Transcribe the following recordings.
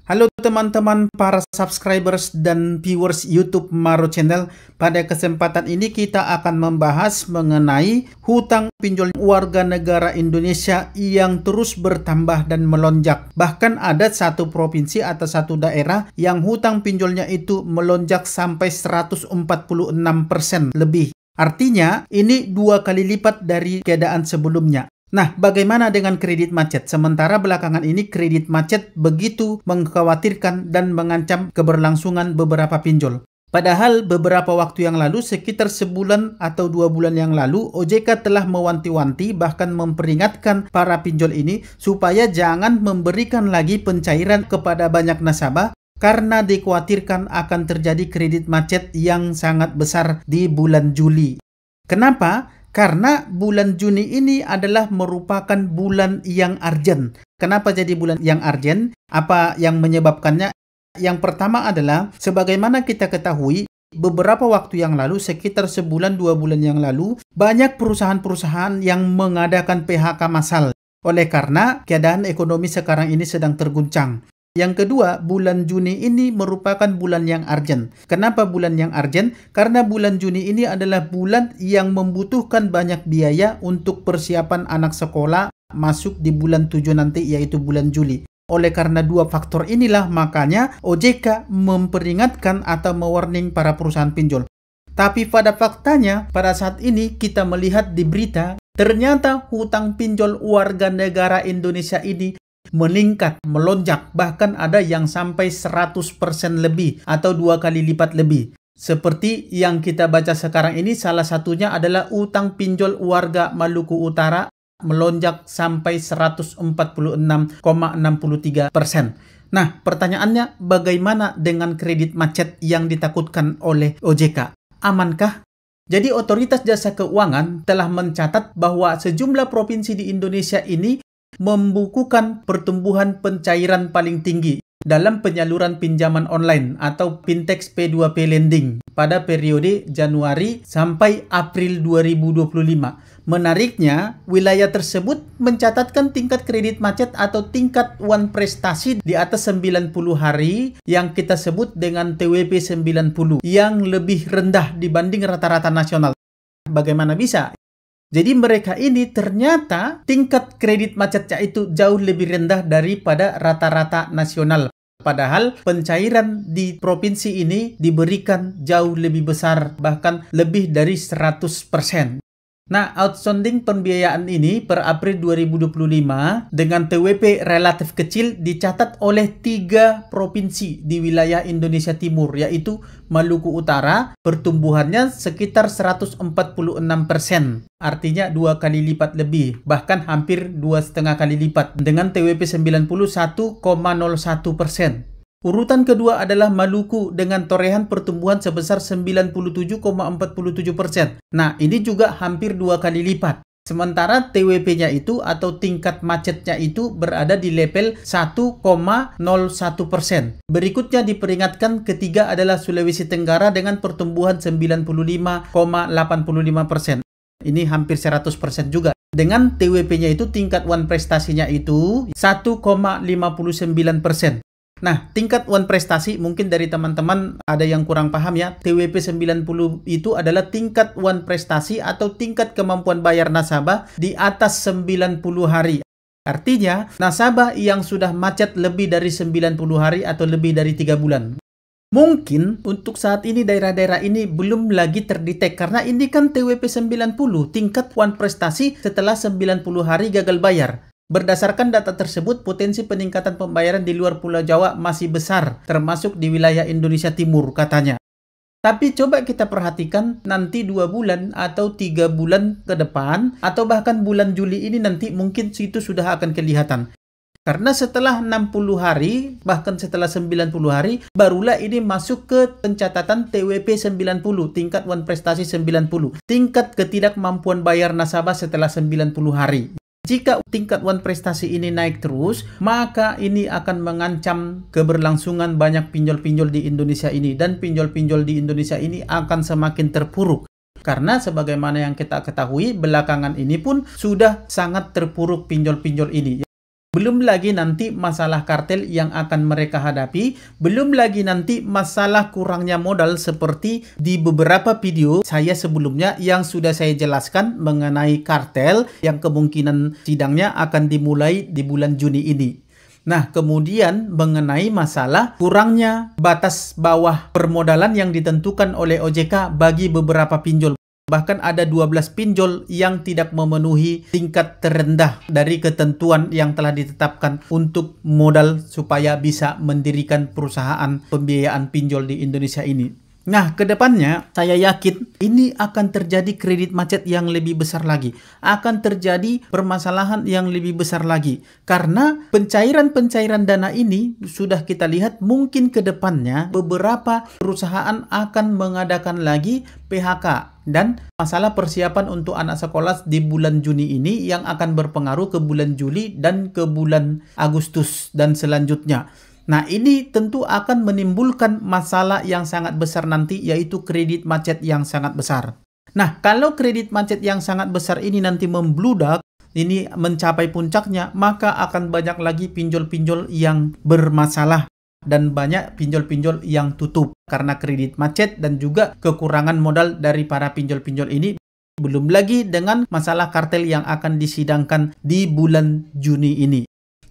Halo teman-teman para subscribers dan viewers YouTube Maro Channel. Pada kesempatan ini kita akan membahas mengenai hutang pinjol warga negara Indonesia yang terus bertambah dan melonjak. Bahkan ada satu provinsi atau satu daerah yang hutang pinjolnya itu melonjak sampai 146% lebih. Artinya ini 2 kali lipat dari keadaan sebelumnya. Nah, bagaimana dengan kredit macet? Sementara belakangan ini kredit macet begitu mengkhawatirkan dan mengancam keberlangsungan beberapa pinjol. Padahal beberapa waktu yang lalu, sekitar sebulan atau 2 bulan yang lalu, OJK telah mewanti-wanti bahkan memperingatkan para pinjol ini supaya jangan memberikan lagi pencairan kepada banyak nasabah karena dikhawatirkan akan terjadi kredit macet yang sangat besar di bulan Juli. Kenapa? Karena bulan Juni ini adalah merupakan bulan yang urgent. Kenapa jadi bulan yang urgent? Apa yang menyebabkannya? Yang pertama adalah, sebagaimana kita ketahui, beberapa waktu yang lalu, sekitar sebulan 2 bulan yang lalu, banyak perusahaan-perusahaan yang mengadakan PHK massal. Oleh karena keadaan ekonomi sekarang ini sedang terguncang. Yang kedua, bulan Juni ini merupakan bulan yang urgent. Kenapa bulan yang urgent? Karena bulan Juni ini adalah bulan yang membutuhkan banyak biaya untuk persiapan anak sekolah masuk di bulan 7 nanti, yaitu bulan Juli. Oleh karena 2 faktor inilah, makanya OJK memperingatkan atau mewarning para perusahaan pinjol. Tapi pada faktanya, pada saat ini kita melihat di berita, ternyata hutang pinjol warga negara Indonesia ini meningkat, melonjak, bahkan ada yang sampai 100% lebih atau 2 kali lipat lebih. Seperti yang kita baca sekarang ini, salah satunya adalah utang pinjol warga Maluku Utara melonjak sampai 146,63%. Nah, pertanyaannya, bagaimana dengan kredit macet yang ditakutkan oleh OJK? Amankah? Jadi otoritas jasa keuangan telah mencatat bahwa sejumlah provinsi di Indonesia ini membukukan pertumbuhan pencairan paling tinggi dalam penyaluran pinjaman online atau Fintech P2P Lending pada periode Januari sampai April 2025. Menariknya, wilayah tersebut mencatatkan tingkat kredit macet atau tingkat wan prestasi di atas 90 hari yang kita sebut dengan TWP 90 yang lebih rendah dibanding rata-rata nasional. Bagaimana bisa? Jadi mereka ini ternyata tingkat kredit macetnya itu jauh lebih rendah daripada rata-rata nasional. Padahal pencairan di provinsi ini diberikan jauh lebih besar, bahkan lebih dari 100%. Nah, outstanding pembiayaan ini per April 2025 dengan TWP relatif kecil dicatat oleh 3 provinsi di wilayah Indonesia Timur, yaitu Maluku Utara, pertumbuhannya sekitar 146%, artinya 2 kali lipat lebih, bahkan hampir 2,5 kali lipat, dengan TWP 91,01%. Urutan kedua adalah Maluku dengan torehan pertumbuhan sebesar 97,47%. Nah, ini juga hampir 2 kali lipat. Sementara TWP-nya itu atau tingkat macetnya itu berada di level 1,01%. Berikutnya diperingatkan ketiga adalah Sulawesi Tenggara dengan pertumbuhan 95,85%. Ini hampir 100% juga. Dengan TWP-nya itu tingkat wan prestasinya itu 1,59%. Nah, tingkat wan prestasi mungkin dari teman-teman ada yang kurang paham ya. TWP 90 itu adalah tingkat wan prestasi atau tingkat kemampuan bayar nasabah di atas 90 hari. Artinya, nasabah yang sudah macet lebih dari 90 hari atau lebih dari 3 bulan. Mungkin untuk saat ini daerah-daerah ini belum lagi terdetek karena ini kan TWP 90, tingkat wan prestasi setelah 90 hari gagal bayar. Berdasarkan data tersebut, potensi peningkatan pembayaran di luar Pulau Jawa masih besar, termasuk di wilayah Indonesia Timur, katanya. Tapi coba kita perhatikan nanti 2 bulan atau 3 bulan ke depan, atau bahkan bulan Juli ini nanti mungkin itu sudah akan kelihatan. Karena setelah 60 hari, bahkan setelah 90 hari, barulah ini masuk ke pencatatan TWP 90, tingkat wan prestasi 90, tingkat ketidakmampuan bayar nasabah setelah 90 hari. Jika tingkat wan prestasi ini naik terus, maka ini akan mengancam keberlangsungan banyak pinjol-pinjol di Indonesia ini. Dan pinjol-pinjol di Indonesia ini akan semakin terpuruk. Karena sebagaimana yang kita ketahui, belakangan ini pun sudah sangat terpuruk pinjol-pinjol ini. Belum lagi nanti masalah kartel yang akan mereka hadapi, belum lagi nanti masalah kurangnya modal seperti di beberapa video saya sebelumnya yang sudah saya jelaskan mengenai kartel yang kemungkinan sidangnya akan dimulai di bulan Juni ini. Nah, kemudian mengenai masalah kurangnya batas bawah permodalan yang ditentukan oleh OJK bagi beberapa pinjol. Bahkan ada 12 pinjol yang tidak memenuhi tingkat terendah dari ketentuan yang telah ditetapkan untuk modal supaya bisa mendirikan perusahaan pembiayaan pinjol di Indonesia ini. Nah, kedepannya saya yakin ini akan terjadi kredit macet yang lebih besar lagi. Akan terjadi permasalahan yang lebih besar lagi. Karena pencairan-pencairan dana ini sudah kita lihat mungkin kedepannya beberapa perusahaan akan mengadakan lagi PHK. Dan masalah persiapan untuk anak sekolah di bulan Juni ini yang akan berpengaruh ke bulan Juli dan ke bulan Agustus dan selanjutnya. Nah, ini tentu akan menimbulkan masalah yang sangat besar nanti, yaitu kredit macet yang sangat besar. Nah, kalau kredit macet yang sangat besar ini nanti membludak, ini mencapai puncaknya, maka akan banyak lagi pinjol-pinjol yang bermasalah dan banyak pinjol-pinjol yang tutup karena kredit macet dan juga kekurangan modal dari para pinjol-pinjol ini. Belum lagi dengan masalah kartel yang akan disidangkan di bulan Juni ini.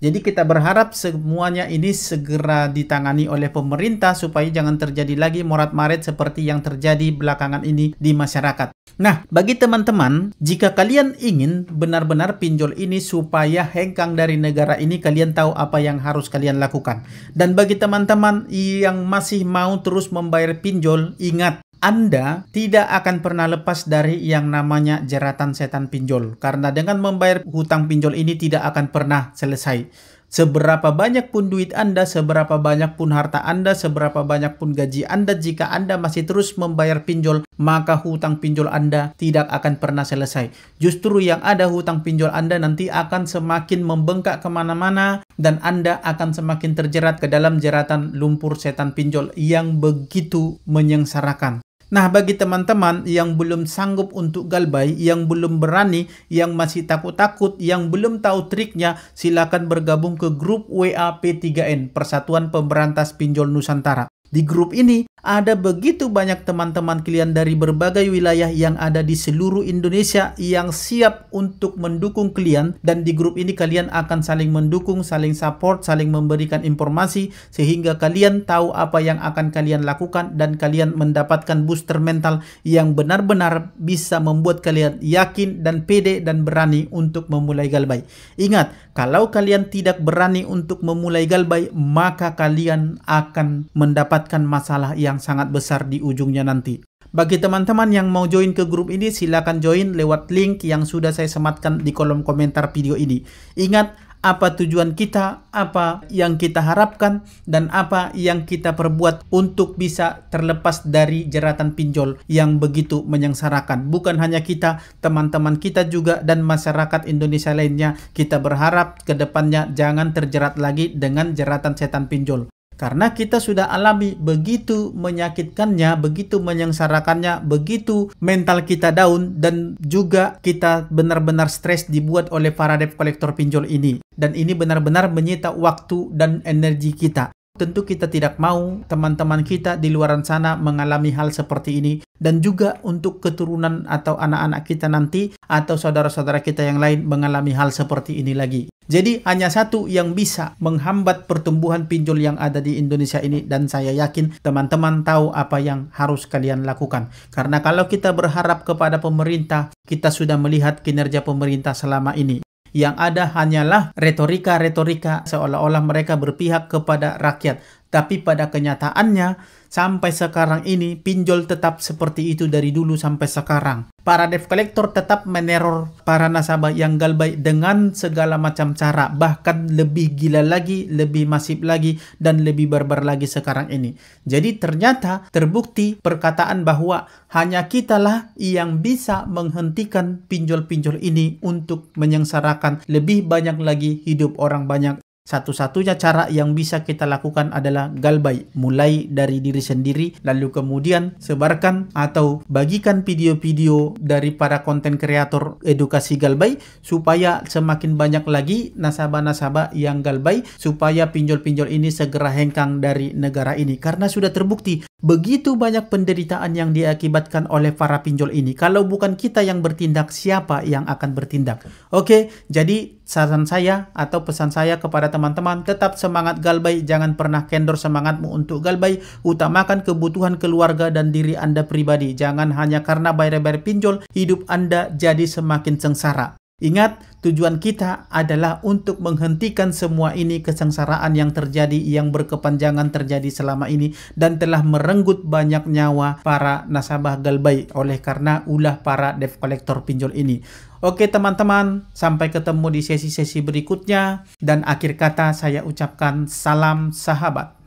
Jadi kita berharap semuanya ini segera ditangani oleh pemerintah supaya jangan terjadi lagi morat-marit seperti yang terjadi belakangan ini di masyarakat. Nah, bagi teman-teman, jika kalian ingin benar-benar pinjol ini supaya hengkang dari negara ini, kalian tahu apa yang harus kalian lakukan. Dan bagi teman-teman yang masih mau terus membayar pinjol, ingat, Anda tidak akan pernah lepas dari yang namanya jeratan setan pinjol. Karena dengan membayar hutang pinjol ini tidak akan pernah selesai. Seberapa banyak pun duit Anda, seberapa banyak pun harta Anda, seberapa banyak pun gaji Anda, jika Anda masih terus membayar pinjol, maka hutang pinjol Anda tidak akan pernah selesai. Justru yang ada hutang pinjol Anda nanti akan semakin membengkak kemana-mana dan Anda akan semakin terjerat ke dalam jeratan lumpur setan pinjol yang begitu menyengsarakan. Nah, bagi teman-teman yang belum sanggup untuk galbay, yang belum berani, yang masih takut-takut, yang belum tahu triknya, silakan bergabung ke grup WA P3N, Persatuan Pemberantas Pinjol Nusantara. Di grup ini ada begitu banyak teman-teman kalian dari berbagai wilayah yang ada di seluruh Indonesia yang siap untuk mendukung kalian, dan di grup ini kalian akan saling mendukung, saling support, saling memberikan informasi sehingga kalian tahu apa yang akan kalian lakukan dan kalian mendapatkan booster mental yang benar-benar bisa membuat kalian yakin dan pede dan berani untuk memulai galbay. Ingat, kalau kalian tidak berani untuk memulai galbay, maka kalian akan mendapatkan masalah yang sangat besar di ujungnya nanti. Bagi teman-teman yang mau join ke grup ini, silakan join lewat link yang sudah saya sematkan di kolom komentar video ini. Ingat, apa tujuan kita, apa yang kita harapkan, dan apa yang kita perbuat untuk bisa terlepas dari jeratan pinjol yang begitu menyengsarakan. Bukan hanya kita, teman-teman kita juga dan masyarakat Indonesia lainnya. Kita berharap ke depannya jangan terjerat lagi dengan jeratan setan pinjol. Karena kita sudah alami begitu menyakitkannya, begitu menyengsarakannya, begitu mental kita down, dan juga kita benar-benar stres dibuat oleh para debt collector pinjol ini. Dan ini benar-benar menyita waktu dan energi kita. Tentu kita tidak mau teman-teman kita di luar sana mengalami hal seperti ini, dan juga untuk keturunan atau anak-anak kita nanti atau saudara-saudara kita yang lain mengalami hal seperti ini lagi. Jadi hanya satu yang bisa menghambat pertumbuhan pinjol yang ada di Indonesia ini, dan saya yakin teman-teman tahu apa yang harus kalian lakukan. Karena kalau kita berharap kepada pemerintah, kita sudah melihat kinerja pemerintah selama ini. Yang ada hanyalah retorika-retorika seolah-olah mereka berpihak kepada rakyat. Tapi pada kenyataannya, sampai sekarang ini pinjol tetap seperti itu dari dulu sampai sekarang. Para debt collector tetap meneror para nasabah yang galbay dengan segala macam cara. Bahkan lebih gila lagi, lebih masif lagi, dan lebih barbar lagi sekarang ini. Jadi ternyata terbukti perkataan bahwa hanya kitalah yang bisa menghentikan pinjol-pinjol ini untuk menyengsarakan lebih banyak lagi hidup orang banyak. Satu-satunya cara yang bisa kita lakukan adalah galbay, mulai dari diri sendiri, lalu kemudian sebarkan atau bagikan video-video dari para konten kreator edukasi galbay supaya semakin banyak lagi nasabah-nasabah yang galbay, supaya pinjol-pinjol ini segera hengkang dari negara ini. Karena sudah terbukti begitu banyak penderitaan yang diakibatkan oleh para pinjol ini. Kalau bukan kita yang bertindak, siapa yang akan bertindak? Oke, jadi saran saya atau pesan saya kepada teman-teman, tetap semangat galbay, jangan pernah kendor semangatmu untuk galbay, utamakan kebutuhan keluarga dan diri Anda pribadi. Jangan hanya karena bayar-bayar pinjol, hidup Anda jadi semakin sengsara. Ingat, tujuan kita adalah untuk menghentikan semua ini, kesengsaraan yang terjadi, yang berkepanjangan terjadi selama ini, dan telah merenggut banyak nyawa para nasabah galbay oleh karena ulah para debt collector pinjol ini. Oke teman-teman, sampai ketemu di sesi-sesi berikutnya, dan akhir kata saya ucapkan salam sahabat.